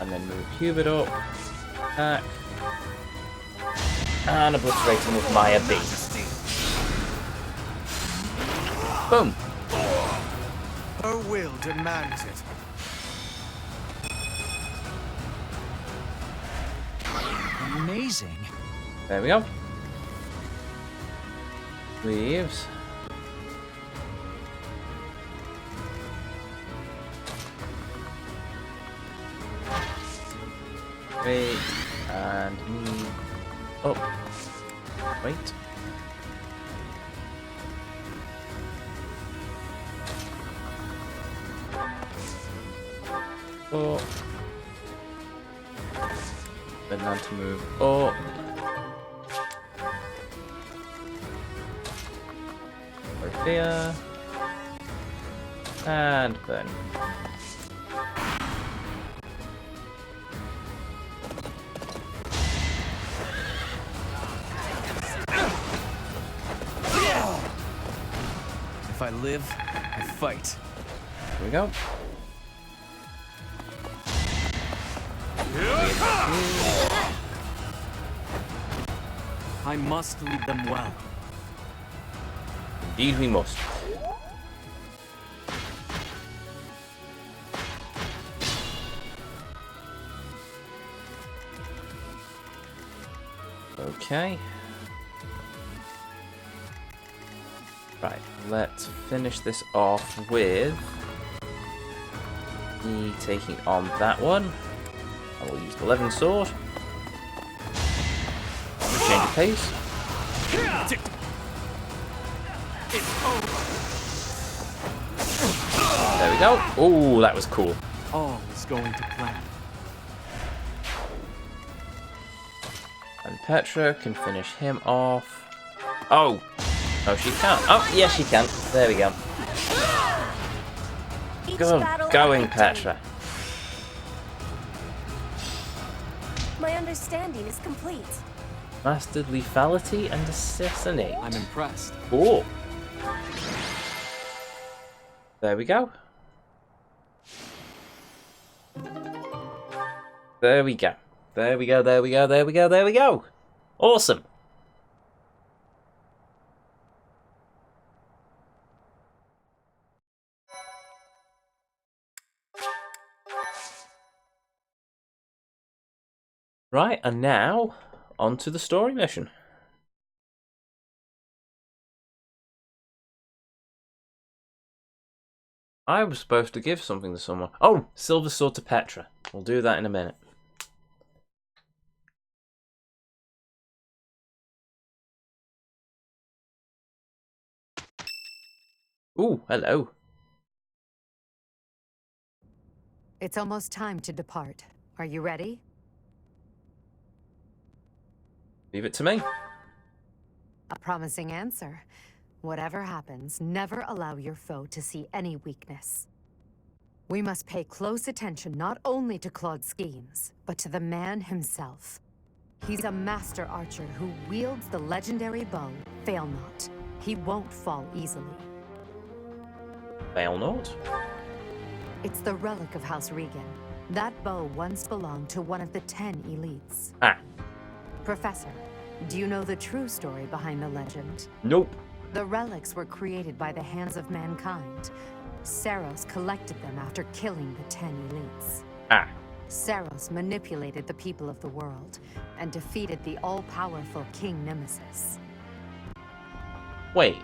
And then move Hubert up. Back. And obliterate him with Maya B. Boom. Her will demands it. Amazing. There we go. Leaves. Wait. And move up. Wait. Up. Then now to move up. Over here. And then. If I live, I fight. Here we go. I must lead them well. Indeed we must. Okay. Right, let's finish this off with me taking on that one. I will use the Levin Sword. Change of pace. There we go. Oh, that was cool. All is going to plan. And Petra can finish him off. Oh! No, she can't. Oh, yes, she can. There we go. Good going, Petra. My understanding is complete. Mastered lethality and assassinate. I'm impressed. Cool. There we go. There we go. There we go, there we go, there we go, there we go. Awesome. Right, and now on to the story mission. I was supposed to give something to someone. Oh, silver sword to Petra. We'll do that in a minute. Ooh, hello. It's almost time to depart. Are you ready? Leave it to me. A promising answer. Whatever happens, never allow your foe to see any weakness. We must pay close attention not only to Claude's schemes, but to the man himself. He's a master archer who wields the legendary bow, Fail Not. He won't fall easily. Fail not. It's the relic of House Regan. That bow once belonged to one of the 10 elites. Ah. Professor, do you know the true story behind the legend? Nope. The relics were created by the hands of mankind. Saros collected them after killing the 10 elites. Ah. Saros manipulated the people of the world and defeated the all-powerful King Nemesis. Wait.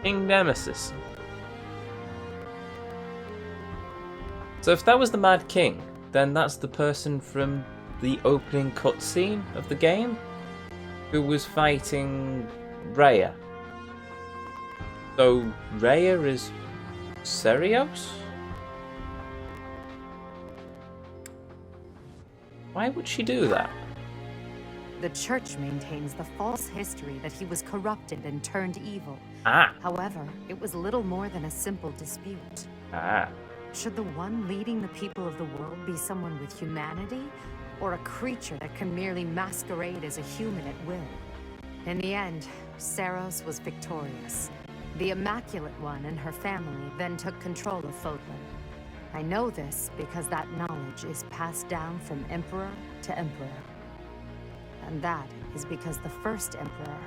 King Nemesis. So if that was the Mad King, then that's the person from the opening cutscene of the game who was fighting Rhea. So Rhea is Serios? Why would she do that? The Church maintains the false history that he was corrupted and turned evil. Ah. However, it was little more than a simple dispute. Ah. Should the one leading the people of the world be someone with humanity, or a creature that can merely masquerade as a human at will? In the end, Saros was victorious. The Immaculate One and her family then took control of Fodlan. I know this because that knowledge is passed down from emperor to emperor. And that is because the first emperor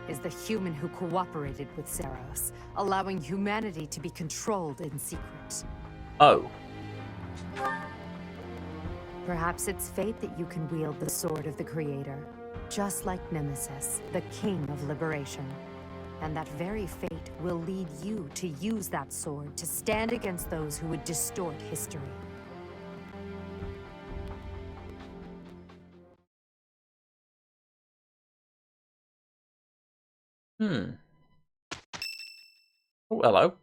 is the human who cooperated with Seros, allowing humanity to be controlled in secret. Oh. Perhaps it's fate that you can wield the sword of the Creator, just like Nemesis, the King of Liberation. And that very fate will lead you to use that sword to stand against those who would distort history. Oh, hello.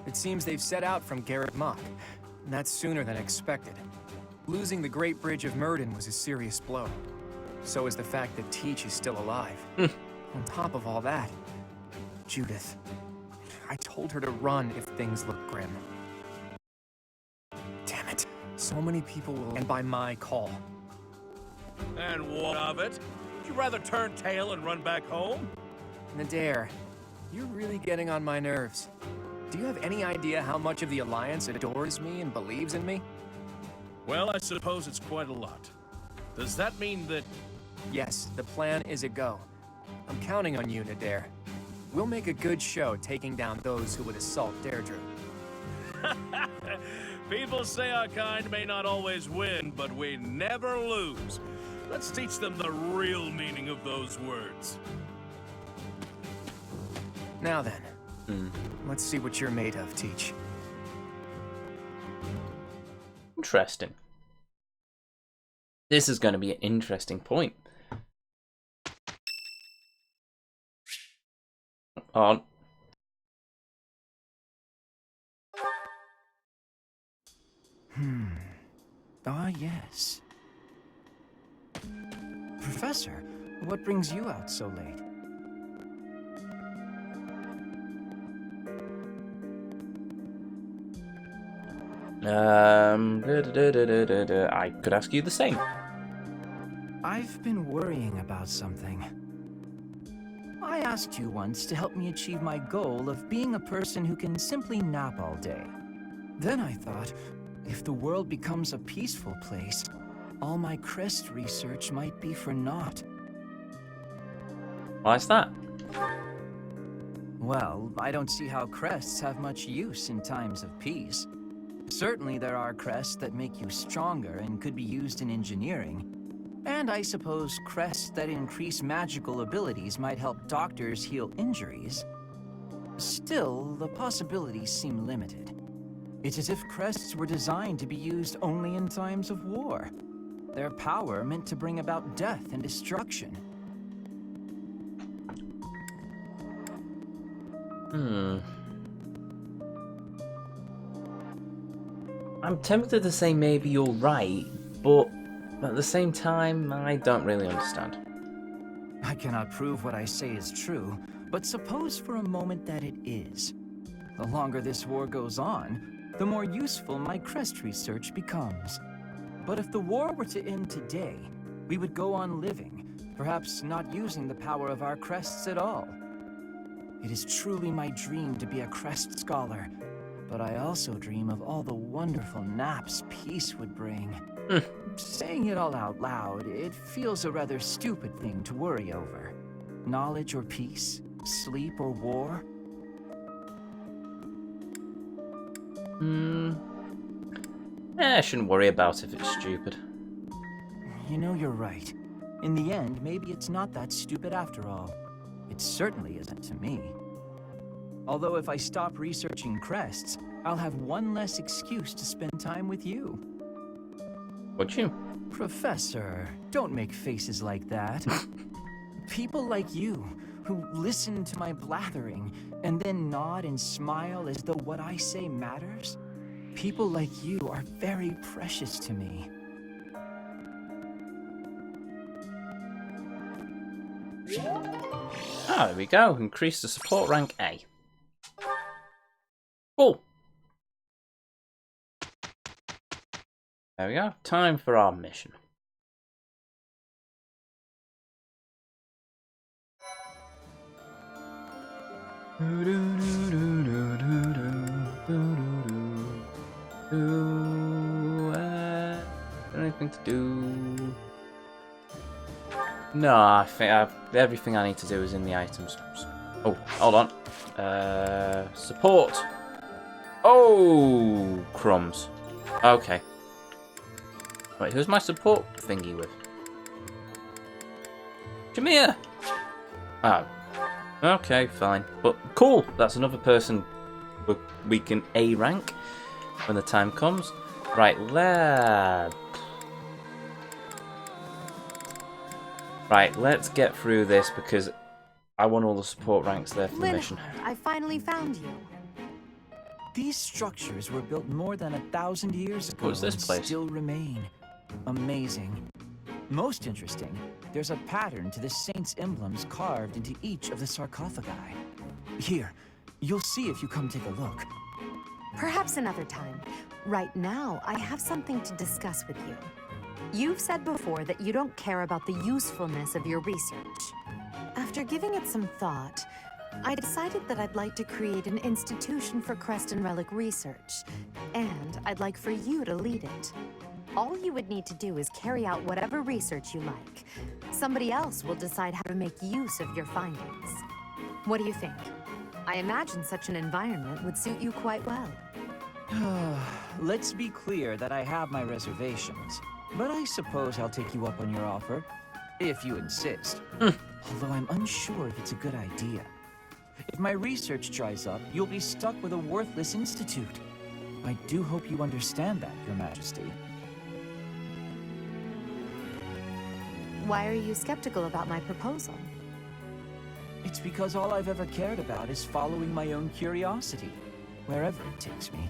It seems they've set out from Garrett Mach. That's sooner than expected. Losing the Great Bridge of Murden was a serious blow. So is the fact that Teach is still alive. On top of all that, Judith. I told her to run if things look grim. Damn it. So many people will end by my call. And what of it? Would you rather turn tail and run back home? Nadir, you're really getting on my nerves. Do you have any idea how much of the Alliance adores me and believes in me? Well, I suppose it's quite a lot. Does that mean that... Yes, the plan is a go. I'm counting on you, Nadir. We'll make a good show taking down those who would assault Deirdre. People say our kind may not always win, but we never lose. Let's teach them the real meaning of those words. Now then, let's see what you're made of, Teach. Interesting. This is going to be an interesting point. On. Ah, yes. Professor, what brings you out so late? I could ask you the same. I've been worrying about something. I asked you once to help me achieve my goal of being a person who can simply nap all day. Then I thought, if the world becomes a peaceful place, all my crest research might be for naught. Why is that? Well, I don't see how crests have much use in times of peace. Certainly there are crests that make you stronger and could be used in engineering. And I suppose crests that increase magical abilities might help doctors heal injuries. Still, the possibilities seem limited. It's as if crests were designed to be used only in times of war. Their power meant to bring about death and destruction. I'm tempted to say maybe you're right, but at the same time, I don't really understand. I cannot prove what I say is true, but suppose for a moment that it is. The longer this war goes on, the more useful my crest research becomes. But if the war were to end today, we would go on living, perhaps not using the power of our crests at all. It is truly my dream to be a crest scholar, but I also dream of all the wonderful naps peace would bring. Saying it all out loud, it feels a rather stupid thing to worry over. Knowledge or peace, sleep or war. I shouldn't worry about if it's stupid. You know, you're right. In the end, maybe it's not that stupid after all. It certainly isn't to me. Although if I stop researching crests, I'll have one less excuse to spend time with you. Would you? Professor, don't make faces like that. People like you, who listen to my blathering and then nod and smile as though what I say matters, people like you are very precious to me. Ah, there we go. Increase the support rank A. Cool. There we go. Time for our mission. do... No, I think everything I need to do is in the items. Oh, hold on. Support. Oh, crumbs. Okay. Wait, who's my support thingy with? Come here. Oh. Okay, fine. But cool. That's another person we can A rank when the time comes. Right, let's get through this because I want all the support ranks there for the mission. I finally found you. These structures were built more than 1,000 years ago What's this and place? still remain. Amazing. Most interesting, there's a pattern to the saints' emblems carved into each of the sarcophagi. Here, you'll see if you come take a look. Perhaps another time. Right now, I have something to discuss with you. You've said before that you don't care about the usefulness of your research. After giving it some thought, I decided that I'd like to create an institution for crest and relic research, and I'd like for you to lead it. All you would need to do is carry out whatever research you like. Somebody else will decide how to make use of your findings. What do you think? I imagine such an environment would suit you quite well. Let's be clear that I have my reservations, but I suppose I'll take you up on your offer, if you insist. Although I'm unsure if it's a good idea. If my research dries up, you'll be stuck with a worthless institute. I do hope you understand that, Your Majesty. Why are you skeptical about my proposal? It's because all I've ever cared about is following my own curiosity, wherever it takes me.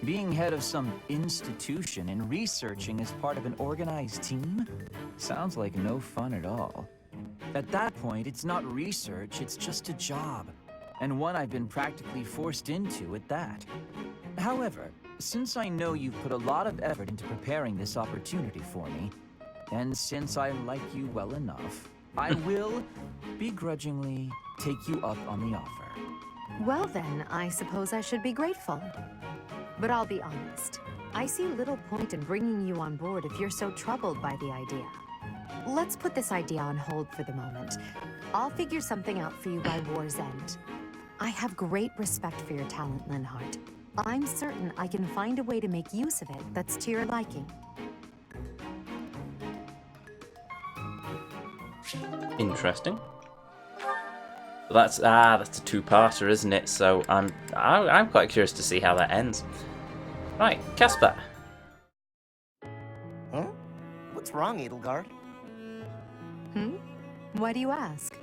Being head of some institution and researching as part of an organized team sounds like no fun at all. At that point, it's not research, it's just a job, and one I've been practically forced into at that. However, since I know you've put a lot of effort into preparing this opportunity for me, and since I like you well enough, I will begrudgingly take you up on the offer. Well then, I suppose I should be grateful. But I'll be honest, I see little point in bringing you on board if you're so troubled by the idea. Let's put this idea on hold for the moment. I'll figure something out for you by war's end. I have great respect for your talent, Linhardt. I'm certain I can find a way to make use of it that's to your liking. Interesting. Well, that's a two-parter, isn't it? So I'm quite curious to see how that ends. Right, Casper. Huh? What's wrong, Edelgard? Why do you ask?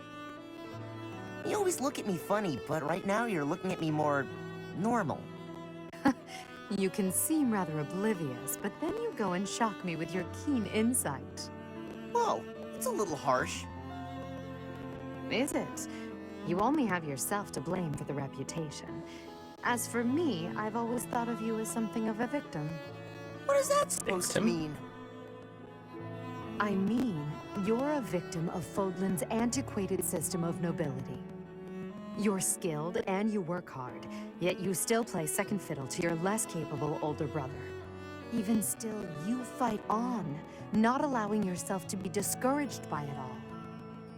You always look at me funny, but right now you're looking at me more normal. You can seem rather oblivious, but then you go and shock me with your keen insight. Whoa, it's a little harsh. Is it? You only have yourself to blame for the reputation. As for me, I've always thought of you as something of a victim. What is that supposed to Victim? mean? I mean, you're a victim of Fodlan's antiquated system of nobility. You're skilled and you work hard, yet you still play second fiddle to your less capable older brother. Even still, you fight on, not allowing yourself to be discouraged by it all.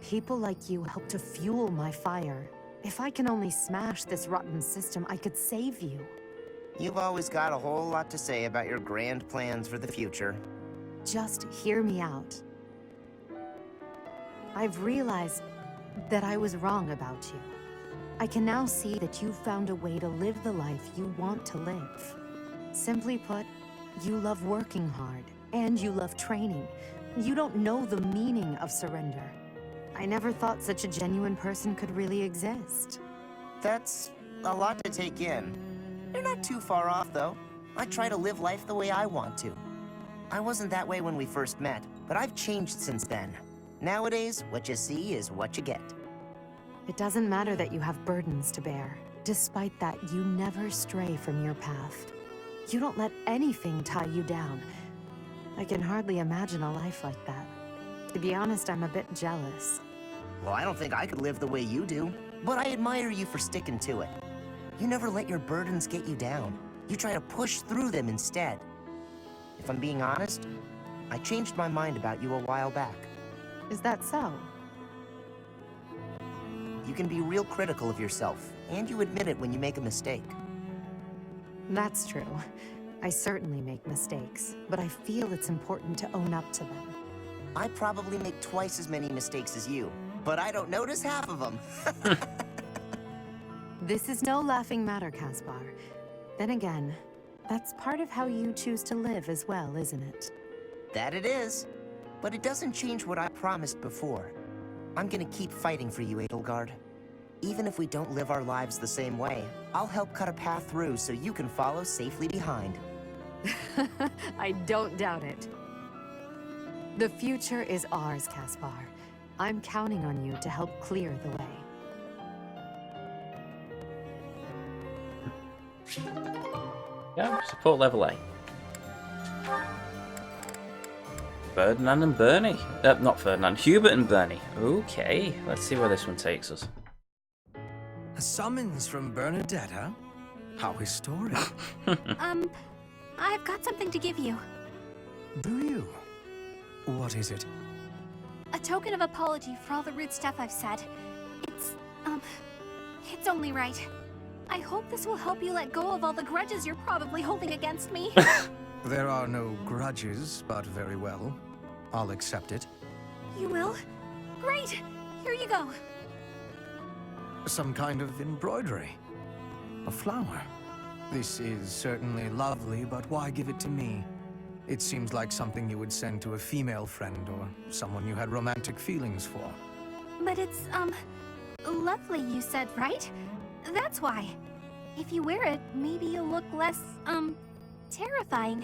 People like you help to fuel my fire. If I can only smash this rotten system, I could save you. You've always got a whole lot to say about your grand plans for the future. Just hear me out. I've realized that I was wrong about you. I can now see that you've found a way to live the life you want to live. Simply put, you love working hard, and you love training. You don't know the meaning of surrender. I never thought such a genuine person could really exist. That's a lot to take in. You're not too far off, though. I try to live life the way I want to. I wasn't that way when we first met, but I've changed since then. Nowadays, what you see is what you get. It doesn't matter that you have burdens to bear. Despite that, you never stray from your path. You don't let anything tie you down. I can hardly imagine a life like that. To be honest, I'm a bit jealous. Well, I don't think I could live the way you do, but I admire you for sticking to it. You never let your burdens get you down. You try to push through them instead. If I'm being honest, I changed my mind about you a while back. Is that so? You can be real critical of yourself, and you admit it when you make a mistake. That's true. I certainly make mistakes, but I feel it's important to own up to them. I probably make twice as many mistakes as you, but I don't notice half of them. This is no laughing matter, Caspar. Then again, that's part of how you choose to live as well, isn't it? That it is. But it doesn't change what I promised before. I'm gonna keep fighting for you, Edelgard. Even if we don't live our lives the same way, I'll help cut a path through so you can follow safely behind. I don't doubt it. The future is ours, Caspar. I'm counting on you to help clear the way. Yeah, support level A. Ferdinand and Bernie. Not Ferdinand, Hubert and Bernie. Okay, let's see where this one takes us. A summons from Bernadetta? How historic. I've got something to give you. Do you? What is it? A token of apology for all the rude stuff I've said. It's only right. I hope this will help you let go of all the grudges you're probably holding against me. There are no grudges, but very well. I'll accept it. You will? Great! Here you go. Some kind of embroidery. A flower. This is certainly lovely, but why give it to me? It seems like something you would send to a female friend or someone you had romantic feelings for. But it's, lovely, you said, right? That's why. If you wear it, maybe you'll look less, terrifying.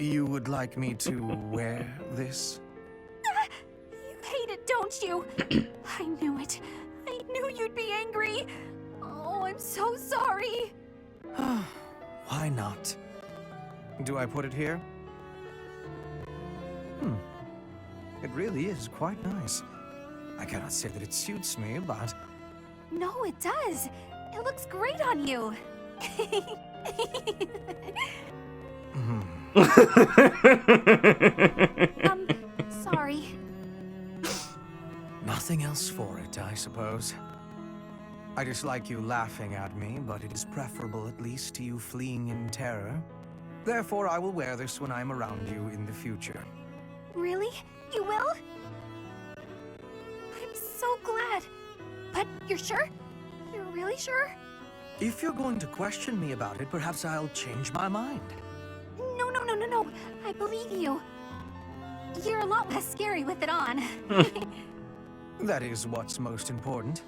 You would like me to wear this? You hate it, don't you? I knew it. I knew you'd be angry. Oh, I'm so sorry. Why not? Do I put it here? It really is quite nice. I cannot say that it suits me, but... No, it does. It looks great on you. Sorry. Nothing else for it, I suppose. I dislike you laughing at me, but it is preferable at least to you fleeing in terror. Therefore, I will wear this when I'm around you in the future. Really? You will? I'm so glad. But you're sure? You're really sure? If you're going to question me about it, perhaps I'll change my mind. No. I believe you. You're a lot less scary with it on. That is what's most important.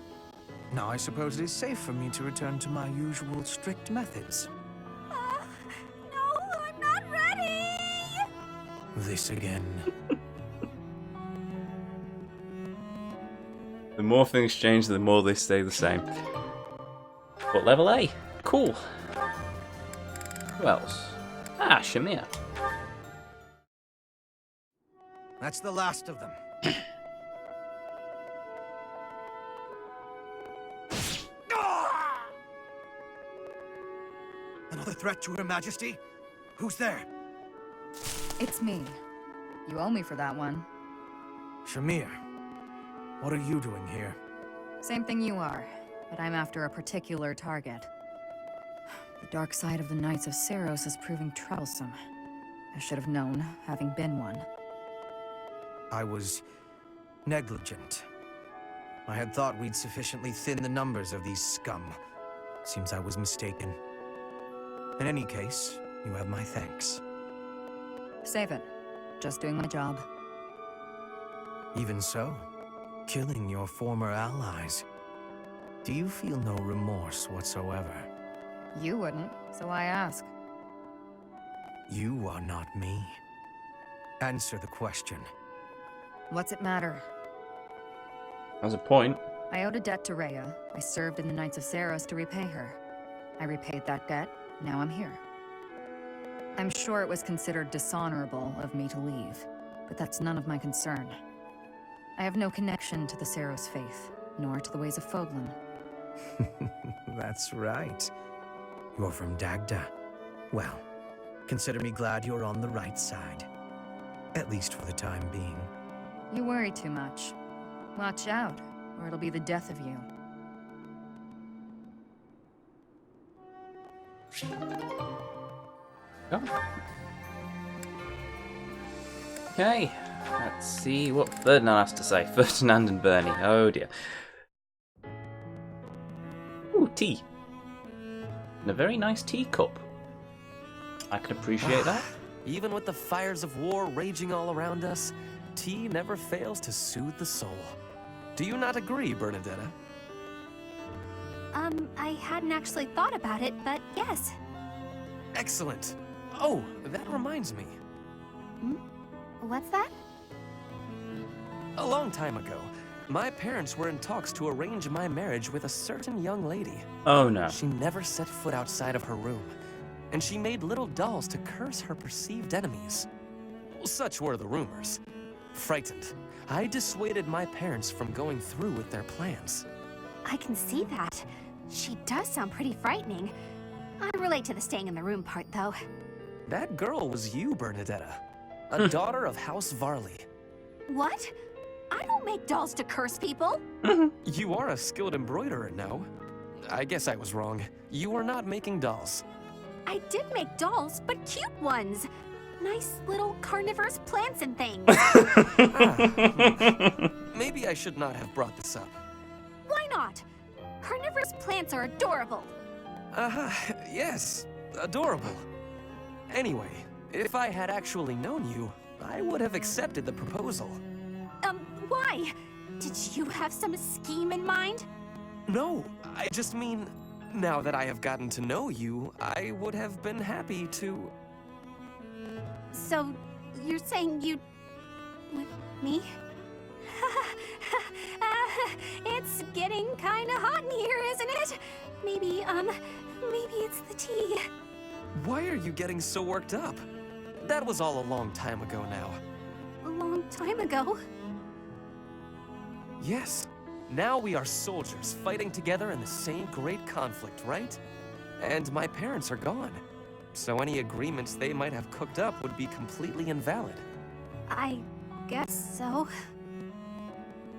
Now I suppose it is safe for me to return to my usual strict methods. No, I'm not ready! This again. The more things change, the more they stay the same. But level A. Cool. Who else? Ah, Shamir. That's the last of them. Another threat to Her Majesty? Who's there? It's me. You owe me for that one. Shamir, what are you doing here? Same thing you are, but I'm after a particular target. The dark side of the Knights of Seiros is proving troublesome. I should have known, having been one. I was negligent. I had thought we'd sufficiently thinned the numbers of these scum. Seems I was mistaken. In any case, you have my thanks. Save it. Just doing my job. Even so, killing your former allies. Do you feel no remorse whatsoever? You wouldn't, so I ask. You are not me. Answer the question. What's it matter? That's a point. I owed a debt to Rhea. I served in the Knights of Seiros to repay her. I repaid that debt. Now I'm here. I'm sure it was considered dishonorable of me to leave, but that's none of my concern. I have no connection to the Seiros faith, nor to the ways of Foglin. That's right. You're from Dagda. Well, consider me glad you're on the right side. At least for the time being. You worry too much. Watch out, or it'll be the death of you. Oh. Okay, let's see what Ferdinand has to say. Ferdinand and Bernie. Oh dear. Ooh, tea. And a very nice teacup. I can appreciate that. Even with the fires of war raging all around us, tea never fails to soothe the soul. Do you not agree, Bernadetta? I hadn't actually thought about it, but yes. Excellent. Oh, that reminds me. What's that? A long time ago, my parents were in talks to arrange my marriage with a certain young lady. Oh no. She never set foot outside of her room, and she made little dolls to curse her perceived enemies. Such were the rumors. Frightened, I dissuaded my parents from going through with their plans. I can see that. She does sound pretty frightening. I relate to the staying in the room part, though. That girl was you, Bernadetta, a daughter of House Varley. What? I don't make dolls to curse people. You are a skilled embroiderer now. I guess I was wrong. You are not making dolls. I did make dolls, but cute ones. Nice little carnivorous plants and things. Maybe I should not have brought this up. Why not? Carnivorous plants are adorable. Yes, adorable. Anyway, if I had actually known you, I would have accepted the proposal. Why? Did you have some scheme in mind? No, I just mean, now that I have gotten to know you, I would have been happy to... So, you're saying you'd... with me? It's getting kinda hot in here, isn't it? Maybe it's the tea. Why are you getting so worked up? That was all a long time ago now. A long time ago? Yes. Now we are soldiers fighting together in the same great conflict, right? And my parents are gone. So any agreements they might have cooked up would be completely invalid. I guess so.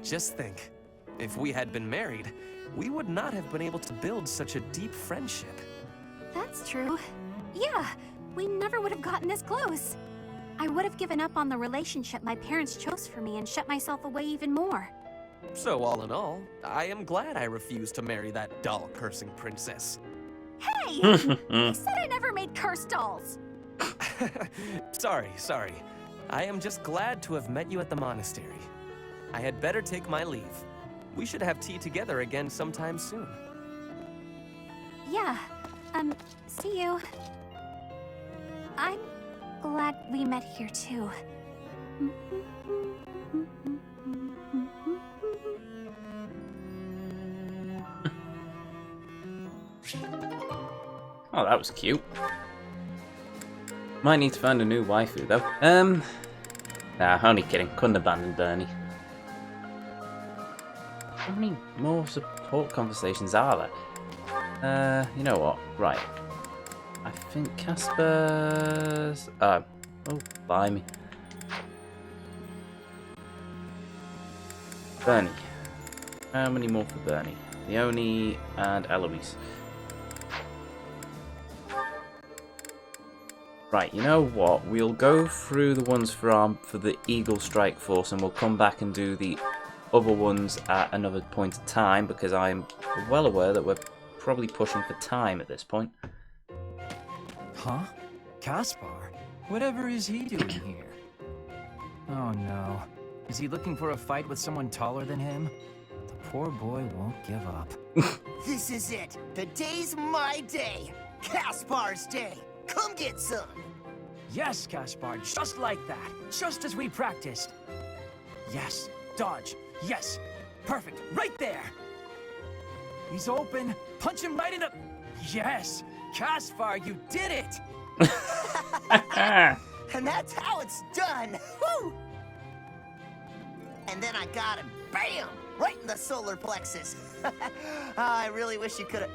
Just think, if we had been married, we would not have been able to build such a deep friendship. That's true. Yeah, we never would have gotten this close. I would have given up on the relationship my parents chose for me and shut myself away even more. So all in all, I am glad I refused to marry that doll-cursing princess. Hey! I said I never made cursed dolls! Sorry. I am just glad to have met you at the monastery. I had better take my leave. We should have tea together again sometime soon. Yeah, see you. I'm glad we met here too. Oh, that was cute. Might need to find a new waifu though. Nah, only kidding. Couldn't abandon Bernie. How many more support conversations are there? You know what? Right. I think Casper's... oh, blimey. Bernie. How many more for Bernie? Leonie and Eloise. Right, you know what? We'll go through the ones for the Eagle Strike Force and we'll come back and do the other ones at another point in time because I'm well aware that we're probably pushing for time at this point. Huh? Caspar? Whatever is he doing here? Oh no. Is he looking for a fight with someone taller than him? The poor boy won't give up. This is it. Today's my day. Caspar's day. Come get some. Yes, Caspar, just like that. Just as we practiced. Yes, dodge. Yes, perfect. Right there. He's open. Punch him right in the... Yes, Caspar, you did it. And that's how it's done. Woo! And then I got him. Bam! Right in the solar plexus. I really wish you could have...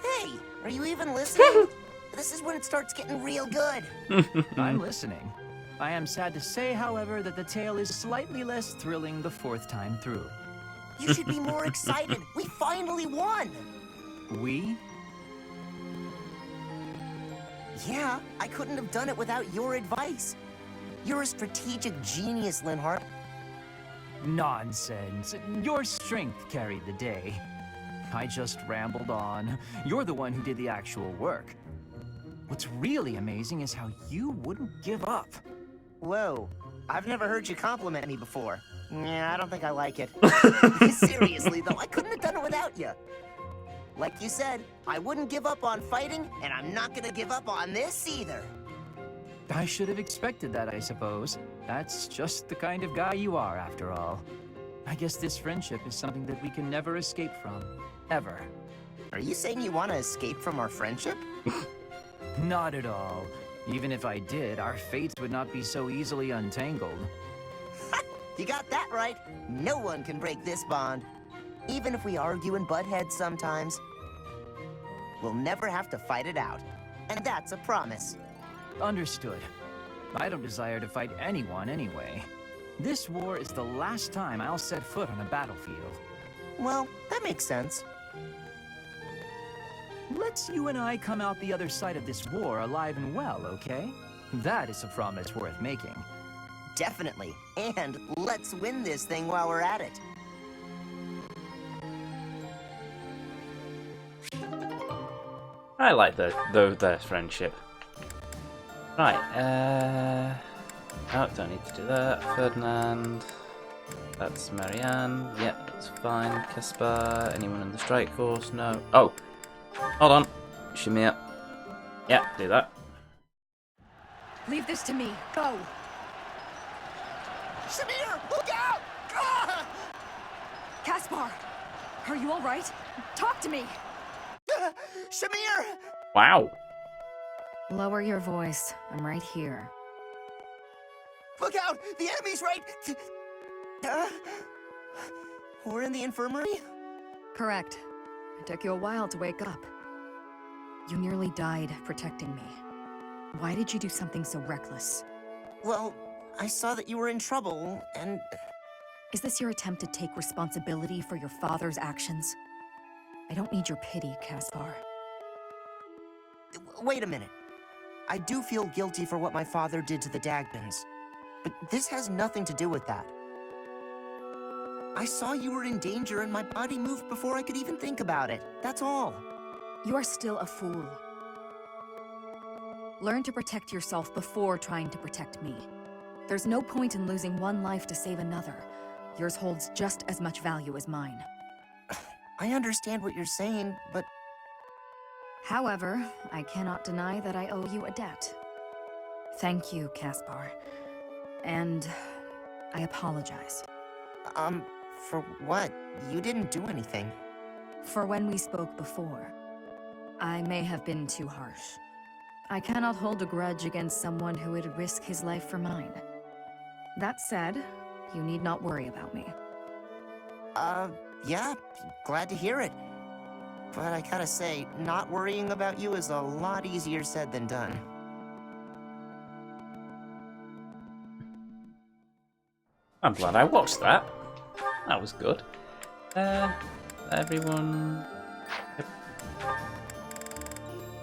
Hey, are you even listening? This is when it starts getting real good. I'm listening. I am sad to say, however, that the tale is slightly less thrilling the fourth time through. You should be more excited. We finally won! We? Yeah, I couldn't have done it without your advice. You're a strategic genius, Linhardt. Nonsense. Your strength carried the day. I just rambled on. You're the one who did the actual work. What's really amazing is how you wouldn't give up. Whoa, I've never heard you compliment me before. Yeah, I don't think I like it. Seriously, though, I couldn't have done it without you. Like you said, I wouldn't give up on fighting, and I'm not gonna give up on this either. I should have expected that, I suppose. That's just the kind of guy you are, after all. I guess this friendship is something that we can never escape from. Ever. Are you saying you want to escape from our friendship? Not at all. Even if I did, our fates would not be so easily untangled. You got that right. No one can break this bond. Even if we argue and butt heads sometimes, we'll never have to fight it out. And that's a promise. Understood. I don't desire to fight anyone anyway. This war is the last time I'll set foot on a battlefield. Well, that makes sense. Let's you and I come out the other side of this war alive and well, okay? That is a promise worth making. Definitely. And let's win this thing while we're at it. I like their friendship. Right, oh, don't need to do that. Ferdinand. That's Marianne. Yep, that's fine. Caspar. Anyone in the strike force? No. Oh! Hold on. Shamir. Yeah, do that. Leave this to me. Go! Shamir, look out! Ah! Caspar! Are you alright? Talk to me! Shamir! Wow. Lower your voice. I'm right here. Look out! The enemy's right! We're in the infirmary? Correct. It took you a while to wake up. You nearly died protecting me. Why did you do something so reckless? Well, I saw that you were in trouble, and... Is this your attempt to take responsibility for your father's actions? I don't need your pity, Caspar. Wait a minute. I do feel guilty for what my father did to the Dagbans, but this has nothing to do with that. I saw you were in danger and my body moved before I could even think about it. That's all. You are still a fool. Learn to protect yourself before trying to protect me. There's no point in losing one life to save another. Yours holds just as much value as mine. I understand what you're saying, but... However, I cannot deny that I owe you a debt. Thank you, Caspar. And I apologize. For what? You didn't do anything. For when we spoke before. I may have been too harsh. I cannot hold a grudge against someone who would risk his life for mine. That said, you need not worry about me. Yeah, glad to hear it. But I gotta say, not worrying about you is a lot easier said than done. I'm glad I watched that. That was good. Everyone... Yep.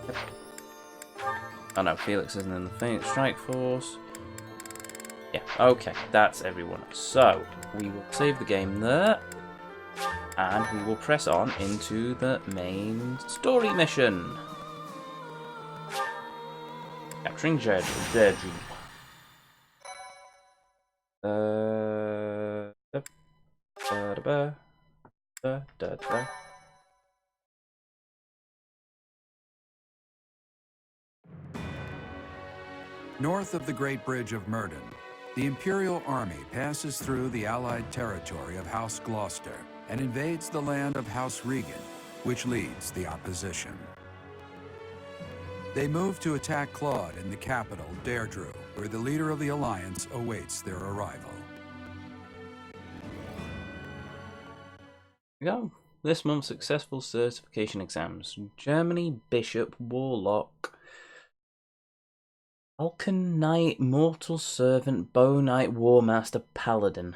Yep. Oh no, Felix isn't in the Phoenix Strike Force. Yeah, okay, that's everyone. So, we will save the game there. And we will press on into the main story mission. Capturing Deirdre. North of the Great Bridge of Murden, the Imperial Army passes through the Allied territory of House Gloucester and invades the land of House Regan, which leads the opposition. They move to attack Claude in the capital, Deirdre, where the leader of the Alliance awaits their arrival. We go. This month's successful certification exams. Germany, Bishop, Warlock, Falcon Knight, Mortal Servant, Bow Knight, War Master, Paladin.